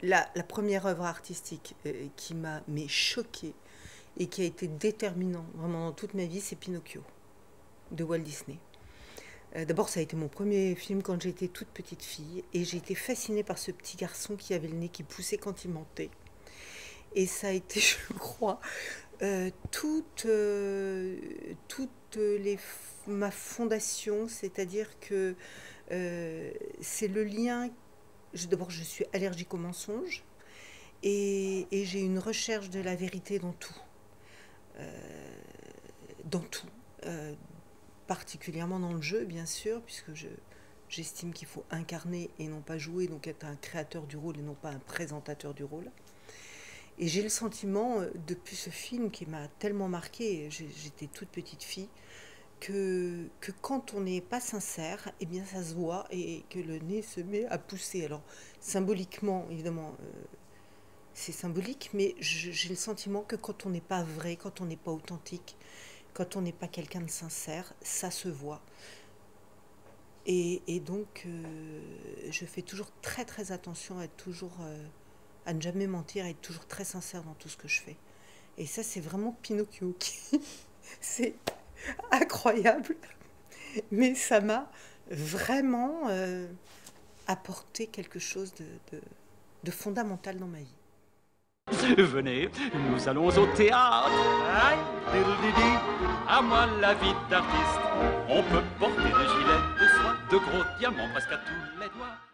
La première œuvre artistique qui m'a choquée et qui a été déterminant vraiment dans toute ma vie, c'est Pinocchio de Walt Disney. D'abord, ça a été mon premier film quand j'étais toute petite fille et j'ai été fascinée par ce petit garçon qui avait le nez qui poussait quand il mentait. Et ça a été, je crois, ma fondation, c'est-à-dire que c'est le lien. D'abord, je suis allergique aux mensonges et j'ai une recherche de la vérité dans tout. Dans tout. Particulièrement dans le jeu, bien sûr, puisque j'estime qu'il faut incarner et non pas jouer, donc être un créateur du rôle et non pas un présentateur du rôle. Et j'ai le sentiment, depuis ce film qui m'a tellement marquée, j'étais toute petite fille, que quand on n'est pas sincère, eh bien ça se voit et que le nez se met à pousser. Alors symboliquement, évidemment, c'est symbolique, mais j'ai le sentiment que quand on n'est pas vrai, quand on n'est pas authentique, quand on n'est pas quelqu'un de sincère, ça se voit. Et donc, je fais toujours très très attention à être toujours, à ne jamais mentir, à être toujours très sincère dans tout ce que je fais. Et ça, c'est vraiment Pinocchio. C'est incroyable, mais ça m'a vraiment apporté quelque chose de fondamental dans ma vie. Venez, nous allons au théâtre. Aïe, diddle-didi, à moi la vie d'artiste. On peut porter des gilets de soie, de gros diamants presque à tous les doigts.